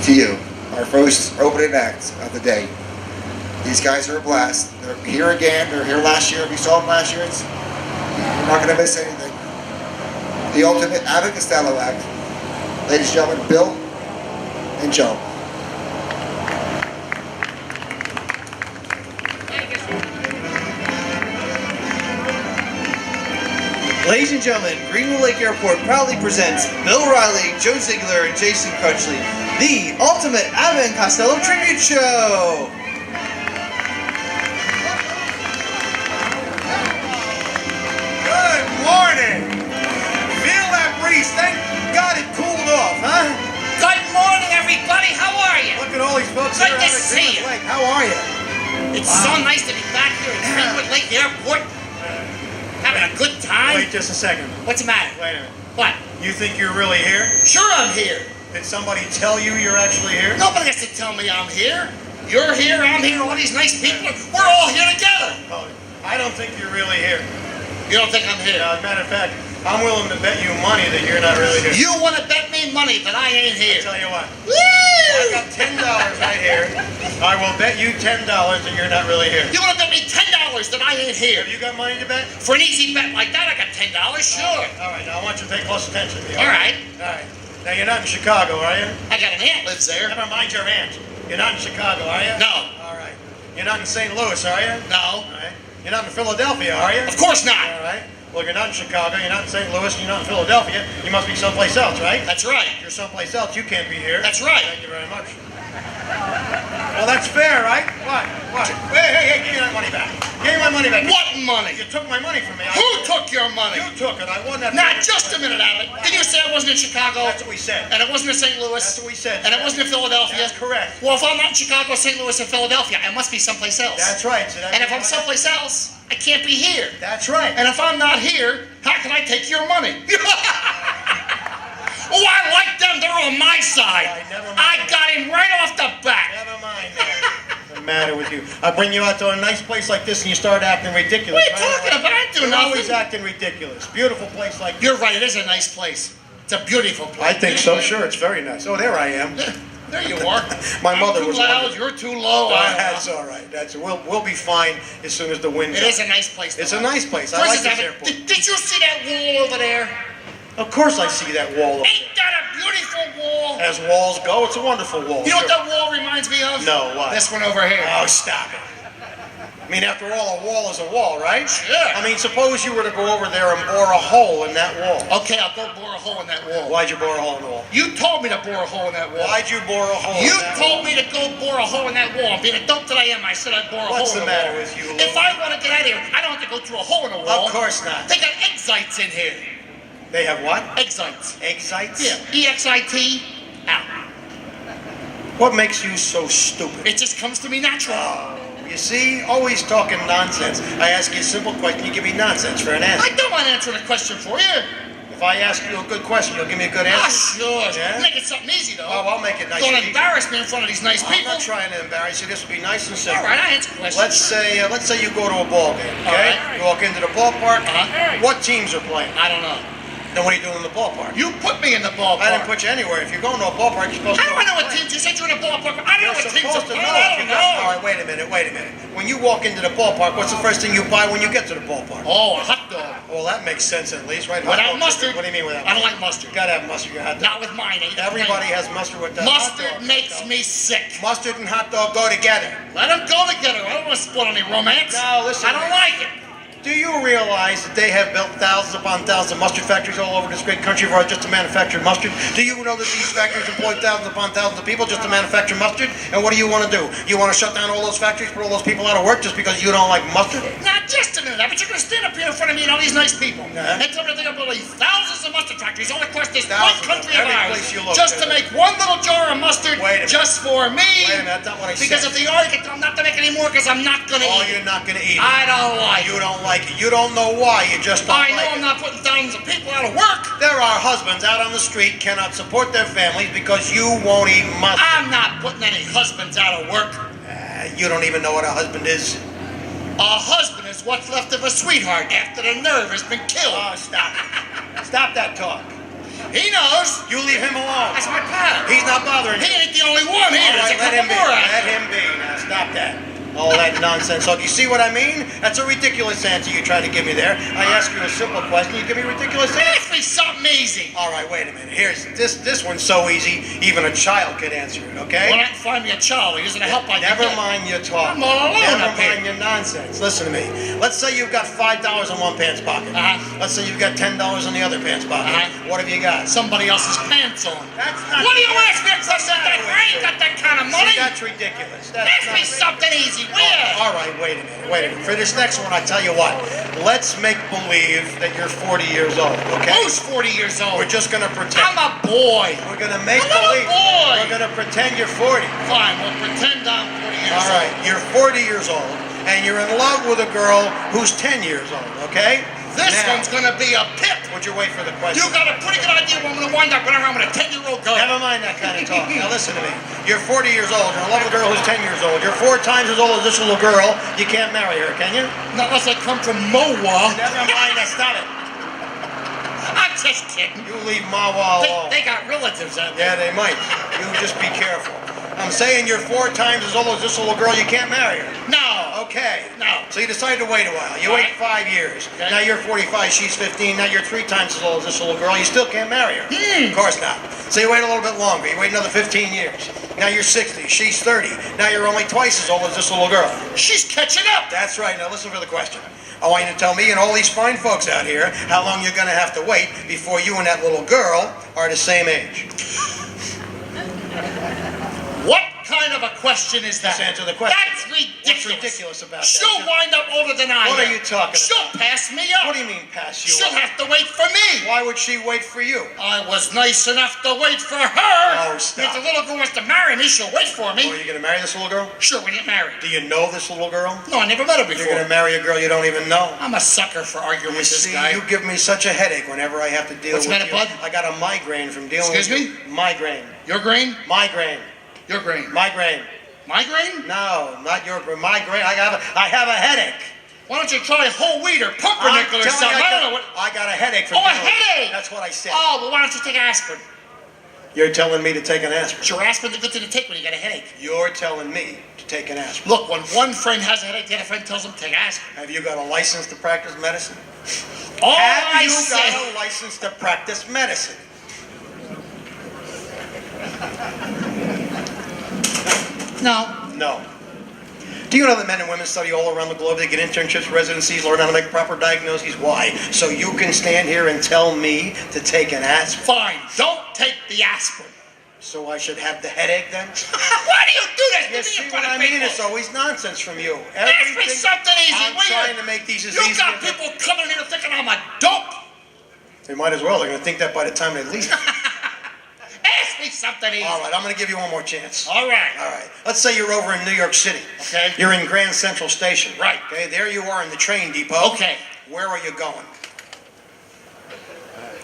to you, our first opening act of the day. These guys are a blast. They're here again. They're here last year. If you saw them last year, you're not going to miss anything. The ultimate Abbott Costello act. Ladies and gentlemen, Bill and Joe. Ladies and gentlemen, Greenwood Lake Airport proudly presents Bill Riley, Joe Ziegler, and Jason Crutchley, the ultimate Abbott Costello tribute show. Good morning. Feel that breeze? Thank God it cooled off, huh? Good morning, everybody. How are you? Look at all these folks Good here to out at see Greenwood you. Lake. How are you? It's so nice to be back here at Greenwood Lake Airport. Having a good time. Wait just a second. What's the matter? Wait a minute. What? You think you're really here? Sure I'm here. Did somebody tell you you're actually here? Nobody has to tell me I'm here. You're here, I'm here, all these nice people. We're all here together. Oh, I don't think you're really here. You don't think I'm here? As a matter of fact, I'm willing to bet you money that you're not really here. You want to bet me money that I ain't here? I'll tell you what. Woo! I got $10 right here. I will bet you $10 that you're not really here. You want to bet me $10 that I ain't here? Have you got money to bet? For an easy bet like that, I got $10, sure. All right, now I want you to pay close attention to me. All right. All right. Now you're not in Chicago, are you? I got an aunt lives there. Never mind your aunt. You're not in Chicago, are you? No. All right. You're not in St. Louis, are you? No. All right. You're not in Philadelphia, are you? Of course not. All right. Well, you're not in Chicago, you're not in St. Louis, and you're not in Philadelphia. You must be someplace else, right? That's right. If you're someplace else, you can't be here. That's right. Thank you very much. Well, that's fair, right? What? What? Hey, give me that money back. Give me my money back. What money? You took my money from me. Who took your money? You took it. I won that. Now, just a minute, Abbott. Did you say it wasn't in Chicago? That's what we said. And it wasn't in St. Louis? That's what we said. And it wasn't in Philadelphia? That's correct. Well, if I'm not in Chicago, St. Louis, and Philadelphia, I must be someplace else. That's right. So And if I'm someplace else, I can't be here. That's right. And if I'm not here, how can I take your money? Oh, I like them. They're on my side. Never mind. I got him right off the bat. Never mind that. What's the matter with you? I bring you out to a nice place like this and you start acting ridiculous. What are you talking about? I do You're nothing. always acting ridiculous. Beautiful place like this. You're right. It is a nice place. It's a beautiful place. I think so, sure. It's very nice. Oh, there I am. There you are. My mother I'm was too loud. wondering. You're too low. That's all right. We'll be fine as soon as the wind It goes. is a nice place. It's a nice place. I For like instance, this Abbott, airport. did you see that wall over there? Of course I see that wall over Ain't that a beautiful wall? there. As walls go, it's a wonderful wall. You know what sure. that wall reminds me of? No, what? This one over here. Oh, stop it. I mean, after all, a wall is a wall, right? Yeah. I mean, suppose you were to go over there and bore a hole in that wall. Okay, I'll go bore a hole in that wall. Why'd you bore a hole in the wall? You told me to bore a hole in that wall. Why'd you bore a hole You in that told wall? me to go bore a hole in that wall. Being a dope that I am, I said I'd bore a What's hole in the the matter wall. with you, Lou? If I want to get out of here, I don't have to go through a hole in the wall. Of course not. They got exites in here. They have what? Exites. Exites? Yeah. E-X-I-T. Out. What makes you so stupid? It just comes to me natural. Oh, you see, always talking nonsense. I ask you a simple question, you give me nonsense for an answer. I don't want to answer the question for you. If I ask you a good question, you'll give me a good Ah, answer? sure. Yeah? Make it something easy, though. Oh, I'll make it nice Don't and easy. embarrass me in front of these nice I'm people. not trying to embarrass you. This will be nice and simple. All right, I answer questions. Let's say you go to a ball game, All okay? right. You walk into the ballpark. Uh-huh. What teams are playing? I don't know. Then what are you doing in the ballpark? You put me in the ballpark. I didn't put you anywhere. If you're going to a ballpark, you're supposed to. How do I know what teams? You said you're in a ballpark. I don't know what You're teams are supposed to playing. know. I if you don't know. All right, wait a minute. When you walk into the ballpark, what's the first thing you buy when you get to the ballpark? Oh, a hot dog. Well, that makes sense at least, right? Hot Without dogs. mustard. What do you mean without I don't mustard? like mustard. You gotta have mustard. Your hot dog. Not with mine. Everybody has mustard with that. Mustard makes me sick. Mustard and hot dog go together. Let them go together. I don't want to spoil any romance. No, listen. I don't like it. Do you realize that they have built thousands upon thousands of mustard factories all over this great country for just to manufacture mustard? Do you know that these factories employ thousands upon thousands of people just to manufacture mustard? And what do you want to do? You want to shut down all those factories, put all those people out of work just because you don't like mustard? Now, just a minute. But you're going to stand up here in front of me and all these nice people Yeah. and tell me they're going to build thousands of mustard factories all across this one Thousands of country them. of Every ours place you look, just to there's make one little jar of mustard Wait a minute. just for me. Wait a minute, that's not what I Because said. if they are, you can tell them not to make any more because I'm not going to Oh, eat you're not going to eat it. I don't like You it. don't like it. You don't know why. You just don't I like know it. I'm not putting thousands of people out of work. There are husbands out on the street cannot support their families because you won't eat mustard. I'm not putting any husbands out of work. You don't even know what a husband is. A husband is what's left of a sweetheart after the nerve has been killed. Oh, stop it. Stop that talk. He knows. You leave him alone. That's my pal. He's not bothering He you. ain't the only one here. All There's right, a let him couple be. more out Let there. him be. Now, stop that. All that nonsense. So, do you see what I mean? That's a ridiculous answer you tried to give me there. I ask you a simple question. You give me a ridiculous answer. Ask me something easy. All right, wait a minute. Here's this one's so easy, even a child could answer it, okay? Well, I can find me a child who isn't a help I can Never get. mind your talk. I'm all alone Never up here. mind your nonsense. Listen to me. Let's say you've got $5 in one pants pocket. Let's say you've got $10 in the other pants pocket. What have you got? Somebody else's pants on. That's not. What do you ask me a question like that? I ain't got that kind of money. See, that's ridiculous. That's Ask not me something easy. Where? All right, wait a minute. For this next one, I tell you what. Let's make believe that you're 40 years old, okay? Who's 40 years old? We're just gonna pretend. I'm a boy. We're gonna make I'm a little believe. boy. We're gonna pretend you're 40. Fine, we'll pretend I'm 40 years All right, you're 40 years old, and you're in love with a girl who's 10 years old, okay? This Now, one's gonna be a pip. would you wait for the question? You got a pretty good idea what I'm gonna wind up running around with a 10-year-old girl. Never mind that kind of talk. Now listen to me. You're 40 years old. You're in love with a girl who's 10 years old. You're 4 times as old as this little girl. You can't marry her, can you? Not unless I come from Mowa. Never mind that. Stop it. I'm just kidding. You leave Mawa alone. They got relatives out there. Yeah, they might. You just be careful. I'm saying you're 4 times as old as this little girl. You can't marry her. No. Okay. No. So you decided to wait a while. You All wait right. 5 years. Okay. Now you're 45. She's 15. Now you're 3 times as old as this little girl. You still can't marry her. Of course not. So you wait a little bit longer. You wait another 15 years. Now you're 60. She's 30. Now you're only twice as old as this little girl. She's catching up. That's right. Now listen for the question. I want you to tell me and all these fine folks out here how long you're going to have to wait before you and that little girl are the same age. What kind of a question is that? Just answer the question. That's ridiculous. What's ridiculous about that? She'll wind up older than I am. What are you talking She'll about? pass me up. What do you mean pass you She'll up? have to wait for me. Why would she wait for you? I was nice enough to wait for her. Oh, stop. If the little girl wants to marry me, she'll wait for Oh, me. are you going to marry this little girl? Sure, we get married. Do you know this little girl? No, I never met her before. You're going to marry a girl you don't even know? I'm a sucker for arguing You with this see, guy. you give me such a headache whenever I have to deal What's the with matter, you. bud? I got a migraine from dealing Excuse with you. Migraine. Your grain? Migraine. Your grain. Migraine. Migraine? No, not your migraine. I have a headache. Why don't you try whole wheat or pumpernickel or I'm telling something? you, I don't know what. I got a headache from Oh, a dealing with you. headache! That's what I said. Oh, well, why don't you take aspirin? You're telling me to take an aspirin. Sure, aspirin's a good thing to take when you got a headache. You're telling me to take an aspirin. Look, when one friend has a headache, the other friend tells him to take aspirin. Have you got a license to practice medicine? All Have I you say. got a license to practice medicine? No. No. Do you know that men and women study all around the globe? They get internships, residencies, learn how to make proper diagnoses. Why? So you can stand here and tell me to take an aspirin. Fine, don't take the aspirin. So I should have the headache then? Why do you do this You to me see in front what I of mean? people? It's always nonsense from you. Ask me something easy, I'm will you? trying to make these as You easy got as people coming in here thinking I'm a dope. They might as well. They're going to think that by the time they leave. Ask me something easy. All right, I'm going to give you one more chance. All right. All right. Let's say you're over in New York City. Okay. You're in Grand Central Station. Right. Okay, there you are in the train depot. Okay. Where are you going?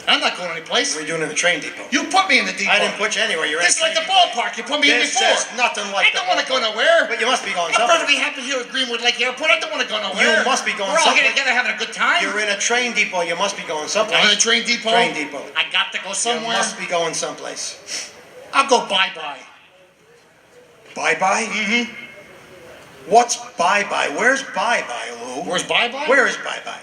I'm not going anyplace. What are you doing in the train depot? You put me in the depot. I didn't put you anywhere. You're in Just a like the train depot. ballpark. You put me in This before. is nothing like I don't want to go ballpark. nowhere. But you must be going I'm somewhere. perfectly happy here at Greenwood Lake Airport. I don't want to go nowhere. You must be going We're all here someplace. together having a good time. You're in a train depot. You must be going someplace. I'm in the train depot. Train depot. I got to go You somewhere. must be going someplace. I'll go bye-bye. Bye-bye? Mm-hmm. What's bye-bye? Where's bye-bye, Lou? Where's bye-bye? Where is bye-bye?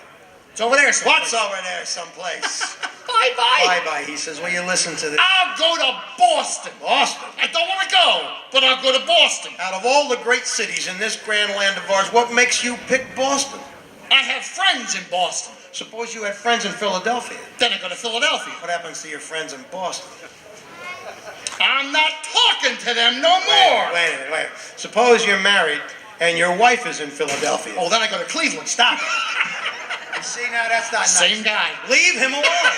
It's over there someplace. What's over there someplace? Bye-bye. Bye-bye, he says. Will you listen to this? I'll go to Boston. Boston. I don't want to go, but I'll go to Boston. Out of all the great cities in this grand land of ours, what makes you pick Boston? I have friends in Boston. Suppose you had friends in Philadelphia. Then I go to Philadelphia. What happens to your friends in Boston? I'm not talking to them no more. Wait a minute, wait a minute. Suppose you're married and your wife is in Philadelphia. Oh, then I go to Cleveland. Stop it. You see, now that's not nice. Same guy. Leave him alone.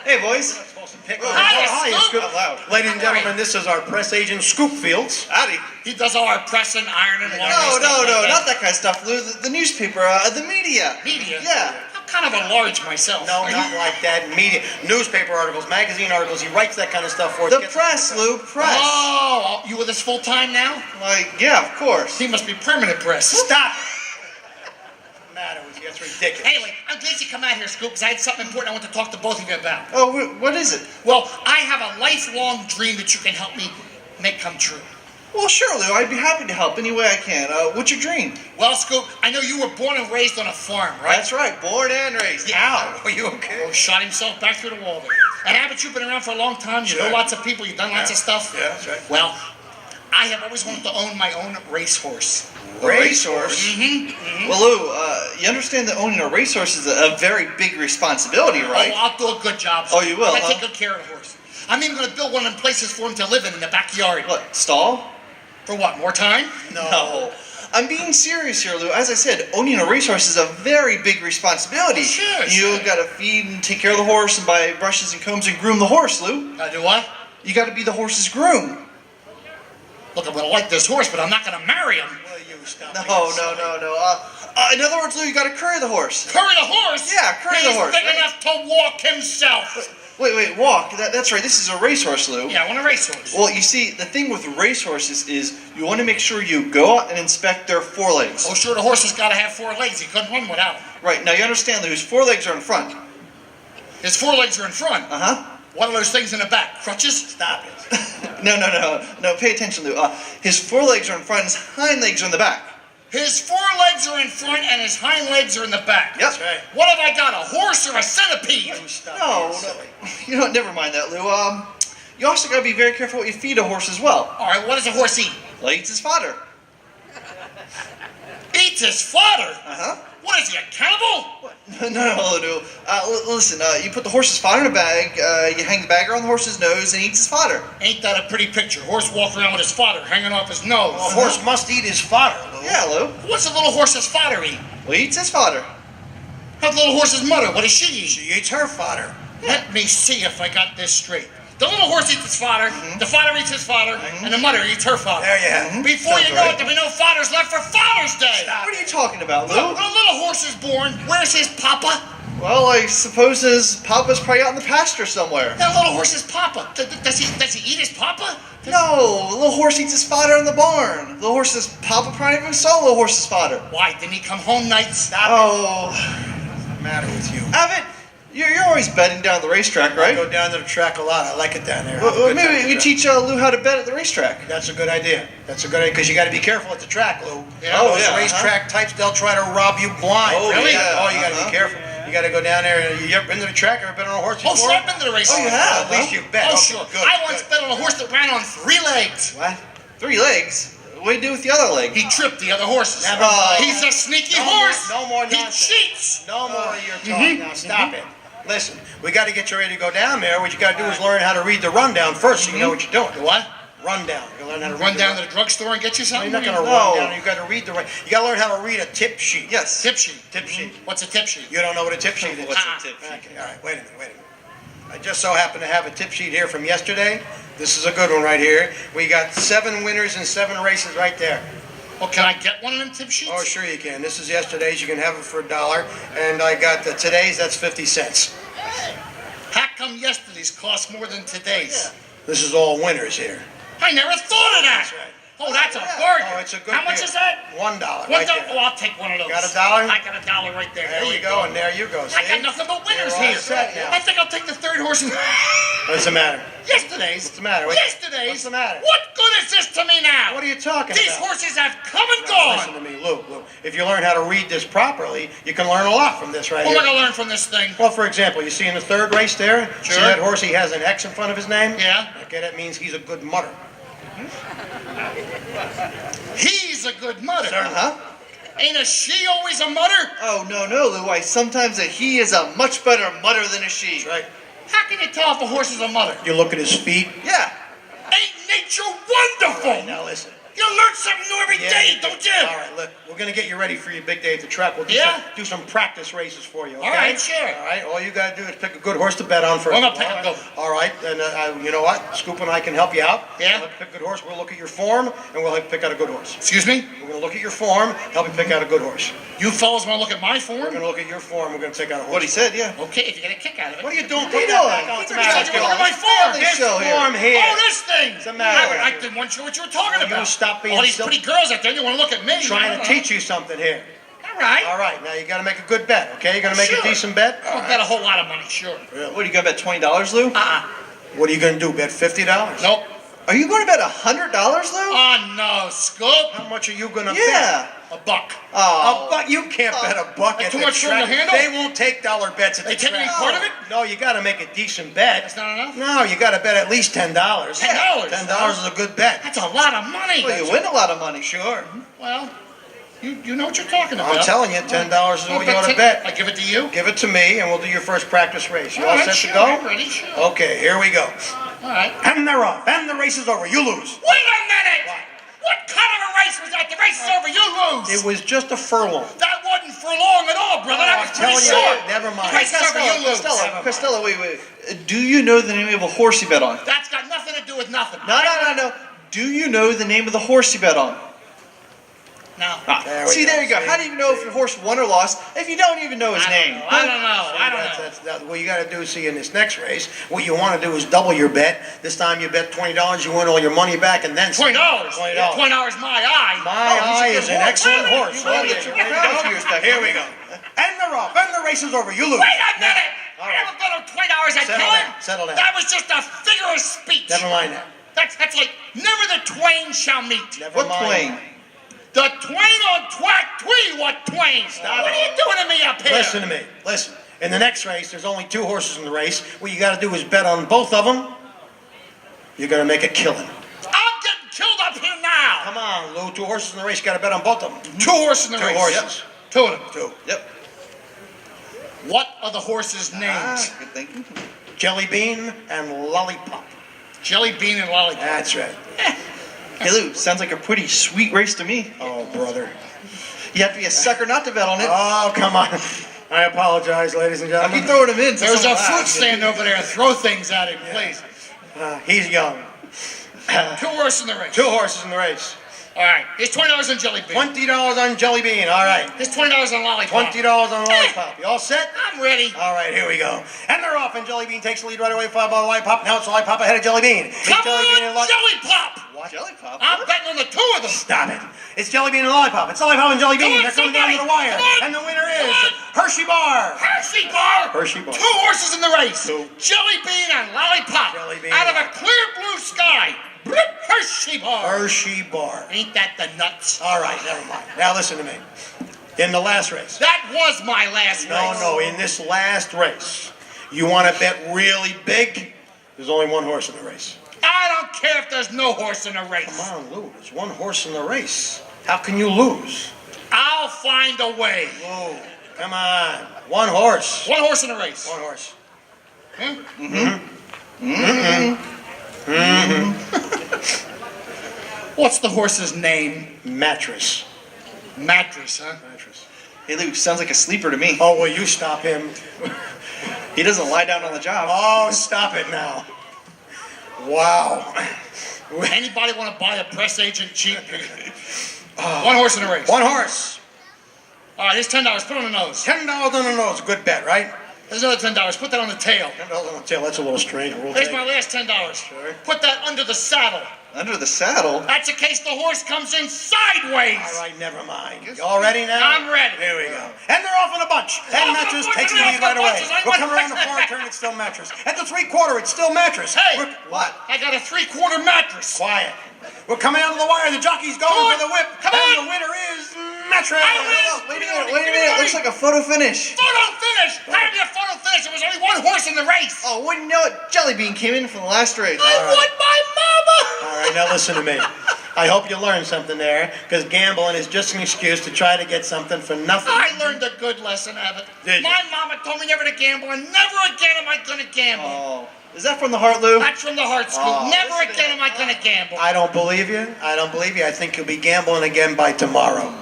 Hey, boys. Hi, Scoop. Ladies and gentlemen, this is our press agent, Scoop Fields. Howdy. He does all our pressing, ironing, laundry, No, stuff like not that kind of stuff, Lou. The newspaper, the media. Media? Yeah. I'm kind of a large myself. No, not like that. Media, newspaper articles, magazine articles. He wriks that kind of stuff for us. The press, Lou. Press. Oh, you with us full time now? Like, yeah, of course. He must be permanent press. Stop it. What's the matter with you? That's ridiculous. Anyway, I'm glad you come out here, Scoop, because I had something important I want to talk to both of you about. Oh, what is it? Well, I have a lifelong dream that you can help me make come true. Well, sure, Lou. I'd be happy to help any way I can. What's your dream? Well, Scoop, I know you were born and raised on a farm, right? That's right. Born and raised. Yeah. Ow. Are you okay? Oh, shot himself back through the wall there. And Abbott, you've been around for a long time. You know lots of people. You've done lots of stuff. Yeah, that's right. Well, I have always wanted to own my own racehorse. Racehorse? Well, Lou, you understand that owning a racehorse is a very big responsibility, right? Oh, I'll do a good job. Oh, you will, I huh? take good care of the horse. I'm even going to build one of them places for him to live in the backyard. What, stall? For what, more time? No. I'm being serious here, Lou. As I said, owning a racehorse is a very big responsibility. Sure. You got to feed and take care of the horse and buy brushes and combs and groom the horse, Lou. Do what? You got to be the horse's groom. Look, I'm going to like this horse, but I'm not going to marry him. Will you stop No. being In other words, Lou, you got to curry the horse. Curry the horse? Yeah, curry the horse, He's big right? enough to walk himself. Wait, walk. That's right. This is a racehorse, Lou. Yeah, I want a racehorse. Well, you see, the thing with racehorses is you want to make sure you go out and inspect their forelegs. Oh, sure, the horse has got to have 4 legs. He couldn't run without them. Right, now you understand, Lou, his forelegs are in front. His 4 legs are in front. Uh-huh. What are those things in the back? Crutches? Stop it. No, pay attention, Lou. His forelegs are in front, his hind legs are in the back. His 4 legs are in front and his hind legs are in the back. Yep. That's right. What have I got, a horse or a centipede? You stop No, being silly. you know, never mind that, Lou. You also got to be very careful what you feed a horse as well. All right, what does a horse eat? Well, he eats his fodder. Eats his fodder? Uh-huh. What is he, a cannibal? No. Listen, you put the horse's fodder in a bag, you hang the bag around the horse's nose, and he eats his fodder. Ain't that a pretty picture? Horse walking around with his fodder hanging off his nose. A horse must eat his fodder, Lou. Yeah, Lou. What's a little horse's fodder eat? Well, he eats his fodder. How's the little horse's mother? What does she eat? She eats her fodder. Let me see if I got this straight. The little horse eats its fodder, the fodder eats his fodder, and the mother eats her fodder. There you have it. Before Sounds you know right. it, there'll be no fathers left for Father's Day. Stop. What are you talking about, Lou? Look, when a little horse is born, where's his papa? Well, I suppose his papa's probably out in the pasture somewhere. That little horse's papa. Does he eat his papa? No, the little horse eats his fodder in the barn. The little horse's papa probably never saw the little horse's fodder. Why, didn't he come home nights? Stop Oh, What's the matter with you? Abbott, you're always betting down at the racetrack, I right? go down to the track a lot. I like it down there. Well, Have a good time maybe at the we track. teach Lou how to bet at the racetrack. That's a good idea. That's a good idea because you got to be careful at the track, Lou. Yeah. Oh, Those yeah, racetrack types, they'll try to rob you blind. Oh, really? yeah, Oh, you got to be careful. You got to go down there. You ever been to the track? Ever been on a horse before? Oh, sure, I've been to the race. Oh, you have? At least huh? you've bet. Oh, Okay, sure. Good, I once good. bet on a horse that ran on 3 legs. What? 3 legs? What do you do with the other leg? He tripped the other horses. Never mind. He's a sneaky No horse. more- no more He nonsense. cheats. No more of your talk. Now stop it. Listen, we got to get you ready to go down there. What you got to do is learn how to read the rundown first so you know what you're doing. The what? Rundown. You learn how to Run read down the to the drugstall and get you No, something? you're not going to No. run down. You got to read the. You got to learn how to read a tip sheet. Yes. Tip sheet. Tip sheet. What's a tip sheet? You don't know what a tip sheet is. What's Ah. a tip sheet? Okay, all right, wait a minute. I just so happen to have a tip sheet here from yesterday. This is a good one right here. We got 7 winners and 7 races right there. Well, can I get one of them tip sheets? Oh, sure you can. This is yesterday's. You can have it for $1. And I got the today's. That's 50 cents. How come yesterday's cost more than today's? This is all winners here. I never thought of that. That's right. Oh, that's a bargain. Oh, it's a good How much deal. is that? $1 One right dollar. there. Oh, I'll take one of those. Got $1? I got $1 right there. There you go, and there you go. See? I got nothing but winners You're all here. set now. I think I'll take the 3rd horse. What's the matter? Yesterday's. What's the matter? Yesterday's. What's the matter? What good is this to me now? What are you talking These about? horses have come and Now, listen gone. to me, Luke. If you learn how to read this properly, you can learn a lot from this right What am I here. going to learn from this thing? Well, for example, you see in the 3rd race there? Sure. See that horse? He has an X in front of his name? Yeah. Okay, that means he's a good mutter. He's a good mutter. Uh-huh. Ain't a she always a mutter? Oh, no, Lou. Sometimes a he is a much better mutter than a she. That's right. How can you tell if a horse is a mutter? You look at his feet. Yeah. Ain't nature wonderful? All right, now listen. You learn something new every day, don't you? All right, look, we're going to get you ready for your big day at the track. We'll do some practice races for you, okay? All right, sure. All right, all you got to do is pick a good horse to bet on first. I'm gonna pick a All good right. one. All right, then you know what? Scoop and I can help you out. Yeah? We'll pick a good horse. We'll look at your form, and we'll help you pick out a good horse. Excuse me? We're going to look at your form, help you pick out a good horse. You fellas want to look at my We're form? going to look at your form. We're going to take out a horse. What he said, yeah. Okay, if you get a kick out of it. What are you doing? What are you Put that doing? back on. What's the You matter said with you you? look at my form. Family This show here. form here. Oh, this thing! What's the matter I with didn't want you what you were talking Will you about. stop being all these silly? pretty girls out there, you want to look at me. I'm trying to teach you something here. All right, now you got to make a good bet, okay? You're going to make Sure. a decent bet? I'll bet a whole lot of money, sure. What, are you going to bet $20, Lou? What are you going to do, bet $50? Nope. Are you going to bet $100, Lou? Oh, no, Scoop. How much are you going to Yeah. A buck. bet? Oh. A buck? You can't bet a buck That's at too the much room to track. handle? They won't take dollar bets at They the take track. any part of it? No, you got to make a decent bet. That's not enough? No, you got to bet at least $10. $10? $10 is a good bet. That's a lot of money. Well, you win a lot of money. Sure. Well, you know what you're talking about. I'm telling you, $10 is I'll what you ought to bet. I give it to you? Give it to me, and we'll do your first practice race. You all right, set sure, to go? I'm ready, sure. Okay, here we go. All right. And they're off. And the race is over. You lose. Wait a minute! What kind of a race was that? The race is over, you lose! It was just a furlong. That wasn't for long at all, brother. That was pretty telling you, short. never mind. The race is over, you lose. Costello, wait. Do you know the name of a horse you bet on? That's got nothing to do with nothing. No. Do you know the name of the horse you bet on? No. There you go. How do you know if your horse won or lost if you don't even know his name? I don't know. That's what you got to do. See, in this next race, what you want to do is double your bet. This time you bet $20, you win all your money back, and then $20. $20. $20 my eye. My eye is an excellent horse. You wanna get your crown for yours back. Here we go. And they're off. And the race is over. You lose. Wait a minute! All I right. never bet on $20 at Settle killing. down, settle down. That was just a figure of speech. Never mind that. That's like never the twain shall meet. Never What mind. twain? The twain on twack twee what twain. Stop What it. are you doing to me up here? Listen to me. Listen. In the next race, there's only 2 horses in the race. What you got to do is bet on both of them. You're going to make a killing. I'm getting killed up here now. Come on, Lou. 2 horses in the race. You got to bet on both of them. 2 horses in the 2 race. horses. Yep. 2 of them. 2. Yep. What are the horses' names? Good thinking. Jelly Bean and Lollipop. Jelly Bean and Lollipop. That's right. Hey, Lou, sounds like a pretty sweet race to me. Oh, brother. You have to be a sucker not to bet on it. Oh, come on. I apologize, ladies and I'll gentlemen. keep throwing them in. There's a fruit stand over there. Throw things at him, please. He's young. 2 horses in the race. 2 horses in the race. All right. Here's $20 on Jelly Bean. $20 on Jelly Bean. All right. Here's $20 on Lollipop. $20 on Lollipop. You all set? I'm ready. All right, here we go. And they're off, and Jelly Bean takes the lead right away, followed by Lollipop. Now it's Lollipop ahead of Jelly Bean. It's Come Jelly Bean and on, Jelly Pop. What? Jelly Pop? I'm betting on the 2 of them. Stop it. It's Jelly Bean and Lollipop. It's Lollipop and Jelly Bean. Come on, They're coming down to the somebody. wire. Come on. And the winner Come is on. Hershey Bar. Hershey Bar. Hershey Bar. 2 horses in the race. 2. Jelly Bean and Lollipop. Jelly Bean. Out of a clear blue sky. Blip, Hershey Bar. Hershey Bar. Ain't that the nuts? All right, never mind. Now listen to me. In the last race. That was my last race. No, in this last race, you want to bet really big? There's only 1 horse in the race. I don't care if there's no horse in the race. Come on, Lou. There's 1 horse in the race. How can you lose? I'll find a way. Whoa, come on. 1 horse. 1 horse in the race. 1 horse. What's the horse's name? Mattress. Mattress, huh? Mattress. Hey, Lou, sounds like a sleeper to me. Oh, will you stop him? He doesn't lie down on the job. Oh, stop it now. Wow. Anybody want to buy a press agent cheap? 1 horse in the race. 1 horse. All right, here's $10. Put on the nose. $10 on the nose. Good bet, right? There's another $10. Put that on the tail. $10 on the tail. That's a little strange. We'll Here's take my it. last $10. Sure. Put that under the saddle. Under the saddle? That's in case the horse comes in sideways. All right, never mind. You all ready now? I'm ready. Here we go. And they're off in a bunch. And Off in a Mattress bunch, takes the and lead off right in away. bunches. I We'll want- come around the far turn, it's still Mattress. At the 3/4, it's still Mattress. Hey, What? I got a 3/4 mattress. Quiet. We're coming out of the wire. The jockey's going Come on. for the whip. Come and on. the winner is Mattress. Wait a minute. Looks like a photo finish. Photo finish. How did be a photo finish? There was only 1 horse in the race. Oh, wouldn't you know it? Jelly Bean came in from the last race. I won my mama. All right, now listen to me. I hope you learned something there, because gambling is just an excuse to try to get something for nothing. I learned a good lesson, Abbott. Did you? My mama told me never to gamble, and never again am I going to gamble. Oh, is that from the heart, Lou? That's from the heart school. Oh, Never listen to again am I going to gamble. I don't believe you. I don't believe you. I think you'll be gambling again by tomorrow.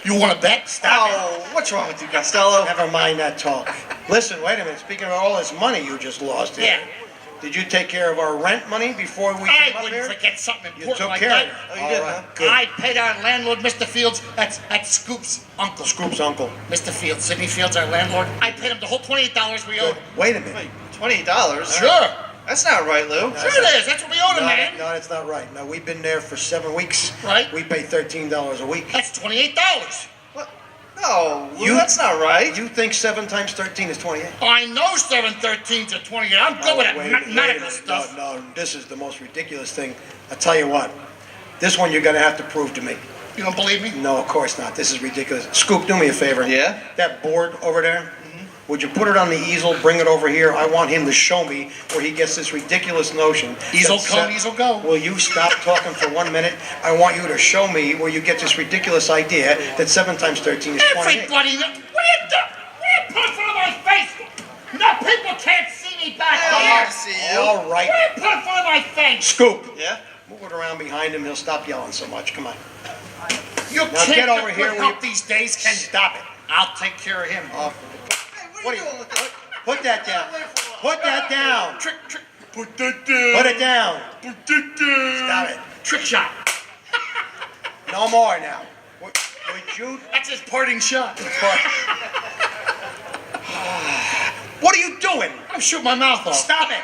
You want to bet? Stop it. Oh, what's wrong with you, Costello? Never mind that talk. Listen, wait a minute. Speaking of all this money you just lost here, Yeah. did you take care of our rent money before we I came up wouldn't here? forget something You important took like care that. of it. Oh, you All did, right, huh? good. I paid our landlord, Mr. Fields. That's Scoop's uncle. Scoop's uncle. Mr. Fields, Sidney Fields, our landlord. I paid him the whole $28 we owed. Wait a minute. Wait, $28? Sure. That's not right, Lou. Sure it is. That's what we owed him, man. No, it's not right. No, we've been there for 7 weeks. Right. We pay $13 a week. That's $28. What? Oh, well, that's not right. You think 7 times 13 is 28? I know 7 13s are 28. I'm good with Wait a that minute. medical stuff. No, this is the most ridiculous thing. I tell you what, this one you're going to have to prove to me. You don't believe me? No, of course not. This is ridiculous. Scoop, do me a favor. Yeah? That board over there, would you put it on the easel, bring it over here? I want him to show me where he gets this ridiculous notion. Easel that come, easel go. Will you stop talking for 1 minute? I want you to show me where you get this ridiculous idea that 7 times 13 is 28. Everybody knows. What are you doing? What are you putting in front of my face? No, people can't see me back I don't there. want to see you. All right. What are you putting in front of my face? Scoop. Yeah? Move it around behind him. He'll stop yelling so much. Come on. You Now can't get over get here good where help these days, can you? Stop it. I'll take care of him. Hey, what are you doing with that? Put that down. Put that down. Trick. Put that down. Put it down. Put that down. Stop it. Trick shot. No more now. Would you? That's his parting shot. What are you doing? I'm shooting my mouth off. Stop it.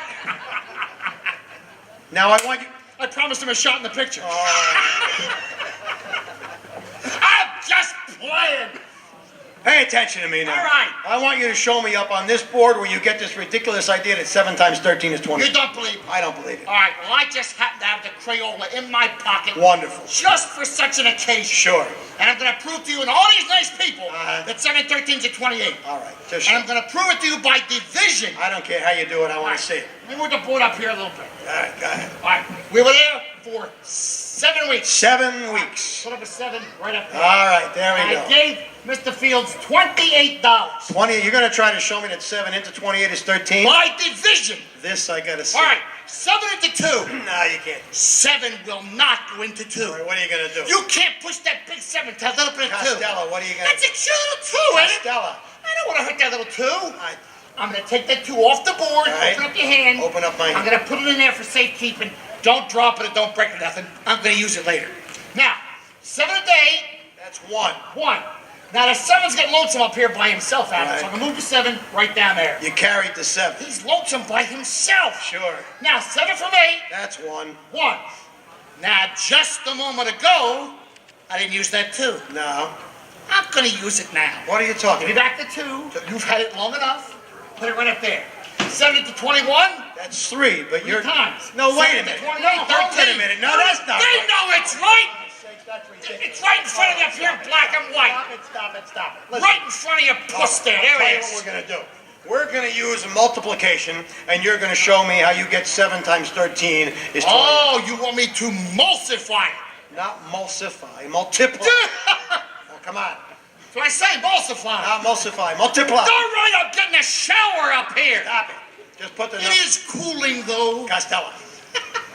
Now I want you. I promised him a shot in the picture. Oh. I'm just playing. Pay attention to me now. All right. I want you to show me up on this board where you get this ridiculous idea that 7 times 13 is 20. You don't believe me? I don't believe it. All right, well, I just happen to have the Crayola in my pocket. Wonderful. Just for such an occasion. Sure. And I'm going to prove to you and all these nice people Uh-huh. that 7 13s are 28. All right. Just And I'm going to prove it to you by division. I don't care how you do it. I want to see it. Let me move the board up here a little bit. All right. Go ahead. All right, we were there for 7 weeks. 7 weeks. Put up a 7 right up there. All right. There we I go. gave Mr. Fields $28. 20. You're going to try to show me that 7 into 28 is 13? By division. This I got to see. All right, 7 into 2. No, you can't. 7 will not go into 2. All right, what are you going to do? You can't push that big 7 to a little bit of 2. Costello, what are you going to That's do? a cute little 2, ain't it? Costello. I don't want to hurt that little 2. All right. I'm going to take that 2 off the board, All right. open up your hand. Open up my I'm hand. going to put it in there for safekeeping. Don't drop it and don't break it, nothing. I'm going to use it later. Now, 7 a day, That's 1. 1. Now, the 7's getting lonesome up here by himself, Abbott, Right. so I'm going to move the 7 right down there. You carried the 7. He's lonesome by himself. Sure. Now, 7 from 8. That's 1. 1. Now, just a moment ago, I didn't use that 2. No. I'm going to use it now. What are you talking Give me about? back the 2. You've had it long enough. Put it right up there. 7 to 21. That's 3, but you're... Times. No, wait a 7 to minute. 28, No, hold 13. it a minute. No, that's not They right. know it's right. That's ridiculous. It's right in front of you up here in black and white. Stop it. Listen. Right in front of your puss there. I'll There tell it you is. what we're going to do. We're going to use multiplication, and you're going to show me how you get 7 times 13 is 20. Oh, you want me to emulsify it? Not emulsify, multiply. Oh, come on. That's what I say, emulsify. Not emulsify, multiply. All right, I'm getting a shower up here. Stop it. Just put the It is cooling, though. Costello.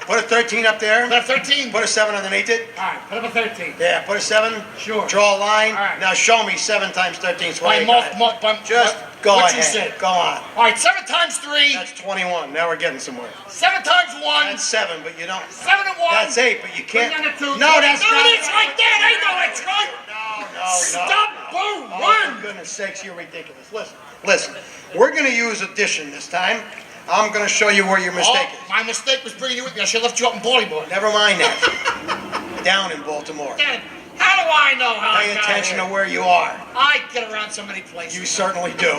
Put a 13 up there. Put a 13. Put a 7 underneath it. All right, put up a 13. Yeah, put a 7. Sure. Draw a line. All right. Now show me 7 times 13 is 20. Just go what ahead. you said. Go on. All right, 7 times 3. That's 21. Now we're getting somewhere. 7 times 1. That's 7, but you don't. 7 and 1. That's 8, but you can't. Bring down the 2. No, that's there not. it is right there. They know it's right. No. Stop, boom, Oh, run. for goodness sakes, you're ridiculous. Listen. We're going to use addition this time. I'm going to show you where your mistake is. My mistake was bringing you with me. I should have left you up in Baltimore. Never mind that. Down in Baltimore. Dad, how do I know how Pay I got attention here? to where you are. I get around so many places. You certainly do.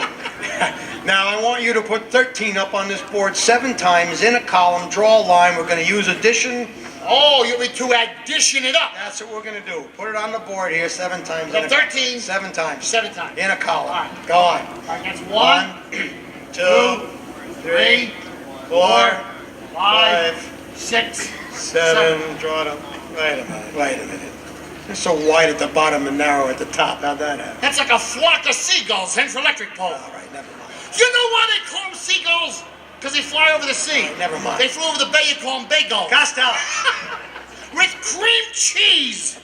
Now, I want you to put 13 up on this board 7 times in a column, draw a line. We're going to use addition. Oh, you want me to addition it up? That's what we're going to do. Put it on the board here 7 times. So in a 13. 7 times. 7 times. In a column. All right. Go on. All right, that's 1, 2, 3, 4, 5, 6, 7. Draw it up. Wait a minute. It's so wide at the bottom and narrow at the top. How'd that happen? That's like a flock of seagulls heading for electric pole. All right, never mind. You know why they call them seagulls? Because they fly over the sea. Never mind. They flew over the bay, you call them bagulls. Costello, With cream cheese.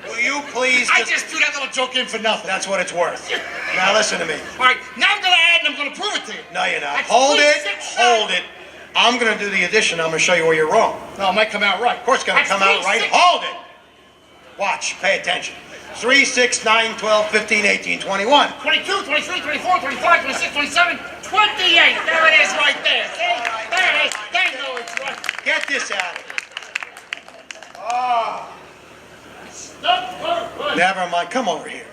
will you please I just threw that little joke in for nothing. That's what it's worth. Now listen to me. All right, now I'm going to add and I'm going to prove it to you. No, you're not. That's Hold 3, it. 6, Hold it. I'm going to do the addition. I'm going to show you where you're wrong. No, it might come out right. Of course it's going to come out right. Hold it. Watch. Pay attention. 3, 6, 9, 12, 15, 18, 21. 22, 23, 24, 25, 26, 27, 28. There it is right there. See? There it is. They know it's right. Get this out of here. Stop. Never mind. Come over here.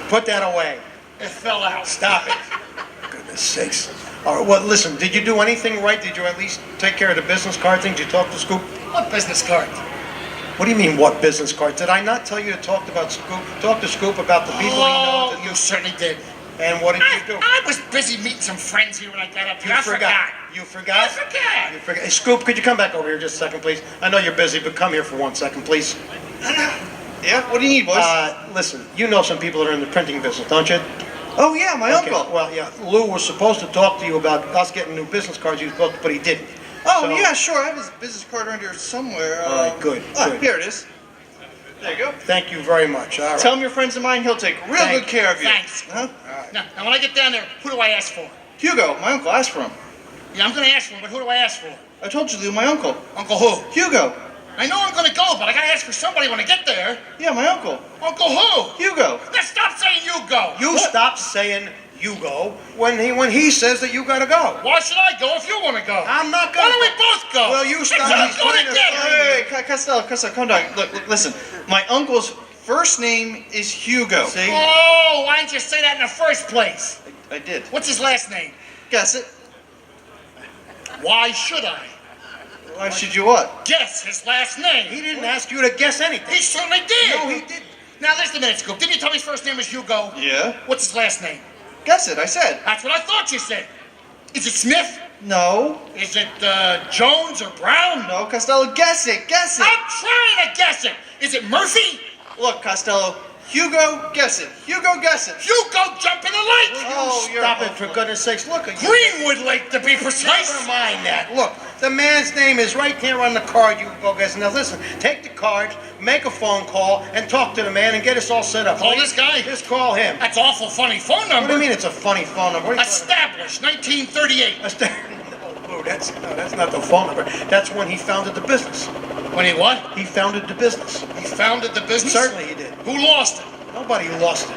Put that away. It fell out. Stop it. Goodness sakes. All right, well, listen, did you do anything right? Did you at least take care of the business card thing? Did you talk to Scoop? What business card? What do you mean, what business card? Did I not tell you to talk about Scoop? Talk to Scoop about the people he knows? Oh, you certainly did. And what did you do? I was busy meeting some friends here when I got up here. I forgot. You forgot? I forgot. You forgot. Hey, Scoop, could you come back over here just a second, please? I know you're busy, but come here for 1 second, please. Yeah, what do you need, boys? Listen, you know some people that are in the printing business, don't you? Oh, yeah, my uncle. Well, yeah, Lou was supposed to talk to you about us getting new business cards, but he didn't. Oh, So- yeah, sure. I have his business card around here somewhere. All right, good. Here it is. There you go. Thank you very much. All right. Tell him you're friends of mine. He'll take real good care of you. Thanks. Huh? Now, when I get down there, who do I ask for? Hugo, my uncle, asked for him. Yeah, I'm going to ask for him, but who do I ask for? I told you, Lou, my uncle. Uncle who? Hugo. I know I'm going to go, but I got to ask for somebody when I get there. Yeah, my uncle. Uncle who? Hugo. Now stop saying you go. You stop saying you go when he says that you gotta go. Why should I go if you want to go? I'm not Why gonna. don't we both go? Well, you stop. Let's go He's together. Hey, Costello, calm down. Look, listen. My uncle's first name is Hugo. See? Oh, why didn't you say that in the first place? I did. What's his last name? Guess it. Why should I? Why should you what? Guess his last He name. didn't ask you to guess anything. He certainly did. No, he didn't. Now listen a minute, Scoop. Didn't you tell me his first name was Hugo? Yeah. What's his last name? Guess it, I said. That's what I thought you said. Is it Smith? No. Is it Jones or Brown? No, Costello, guess it. Guess it. I'm trying to guess it. Is it Murphy? Look, Costello, Hugo, guess it. Hugo, guess it. Hugo jump in the lake. Oh, you're Stop it, awful. for goodness sakes. Look at you. Greenwood Lake, to be precise. Never mind that. Look, the man's name is right there on the card. You can go guess. Now listen, take the card, make a phone call, and talk to the man and get us all set up. Call this guy? Just call him. That's awful funny phone What do number. you mean it's a funny phone number? What are you Established, 1938. No, Lou, that's not the phone number. That's when he founded the business. When he what? He founded the business. He founded the business? Certainly he did. Who lost it? Nobody lost it.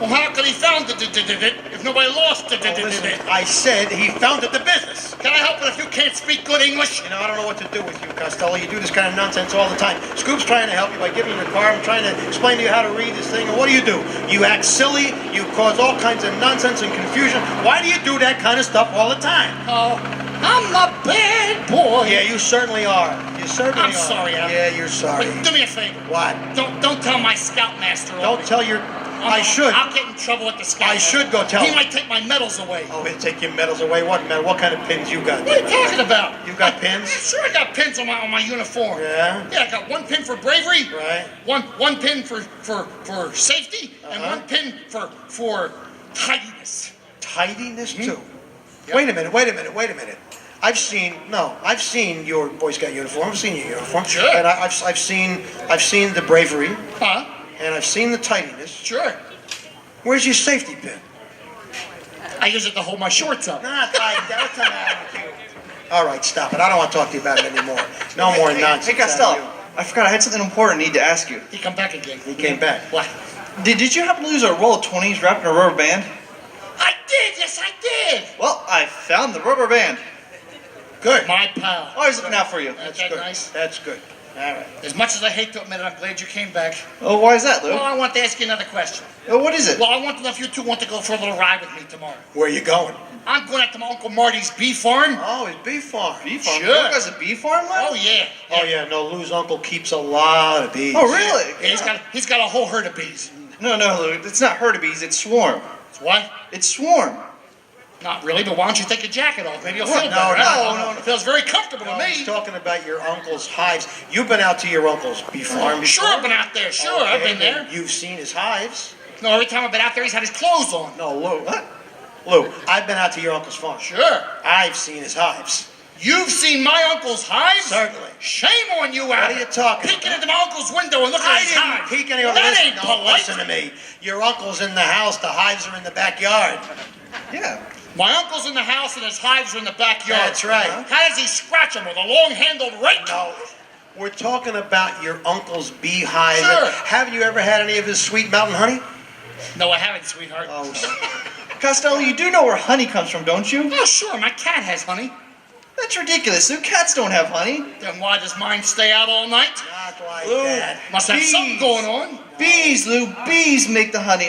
Well, how could he found it if nobody lost it? Oh, listen, I said he founded the business. Can I help it if you can't speak good English? You know, I don't know what to do with you, Costello. You do this kind of nonsense all the time. Scoop's trying to help you by giving you the card. I'm trying to explain to you how to read this thing. And what do? You act silly. You cause all kinds of nonsense and confusion. Why do you do that kind of stuff all the time? Oh, I'm a bad boy. Yeah, you certainly are. You certainly I'm are. sorry, Al. Yeah, you're sorry. But do me a favor. What? Don't tell my scoutmaster. Don't tell your... I should. I'll get in trouble with the scoutmaster. I should go tell He him. might take my medals away. Oh, he'll take your medals away. What medal? What kind of pins you got? What are you talking about? You got pins? Sure, I got pins on my uniform. Yeah? Yeah, I got one pin for bravery. Right. One pin for safety, and Uh-huh. one pin for tidiness. Tidiness, too. Yep. Wait a minute. I've seen your Boy Scout uniform. I've seen your uniform. Sure. And I've seen the bravery, Huh? and I've seen the tidiness. Sure. Where's your safety pin? I use it to hold my shorts up. Not like that. What's the matter with you? All right, stop it. I don't want to talk to you about it anymore. No more nonsense. Hey, Costello, I forgot I had something important I need to ask you. He come back again. He came back. What? Did you happen to lose a roll of 20s wrapped in a rubber band? I did. Yes, I did. Well, I found the rubber band. Good. My pal. Always looking out for you. That's Ain't that good. nice? That's good. All right. As much as I hate to admit it, I'm glad you came back. Oh, why is that, Lou? Well, I want to ask you another question. Oh, what is it? Well, I want to know if you two want to go for a little ride with me tomorrow. Where you going? I'm going out to my Uncle Marty's bee farm. Oh, it's bee farm. Bee farm? Sure. You guys a bee farm, Lou? Oh, yeah. Oh yeah. No, Lou's uncle keeps a lot of bees. Oh, really? Yeah, he's got a whole herd of bees. No, Lou. It's not herd of bees. It's swarm. It's what? It's swarm. Not really, but why don't you take your jacket off? Maybe you'll What? feel No, better. no. It feels very comfortable No, to me. he's talking about your uncle's hives. You've been out to your uncle's bee farm before? Sure, I've been out there. Sure, I've Okay, been there. then you've seen his hives. No, every time I've been out there, he's had his clothes on. No, Lou. What? Lou, I've been out to your uncle's farm. Sure. I've seen his hives. You've seen my uncle's hives? Certainly. Shame on you, What Abbott. are you talking Peeking about? into my uncle's window and looking I at his didn't hives. peek anywhere. That Listen, ain't no, polite. listen to me. Your uncle's in the house. The hives are in the backyard. Yeah. My uncle's in the house and his hives are in the backyard. That's right. How does he scratch them with a long-handled rake? No. We're talking about your uncle's beehive. Sure. Haven't you ever had any of his sweet mountain honey? No, I haven't, sweetheart. Oh, Costello, you do know where honey comes from, don't you? Oh, sure, my cat has honey. That's ridiculous. Lou, cats don't have honey. Then why does mine stay out all night? Not like Lou, that. Must have something going on. Bees, Lou, bees make the honey.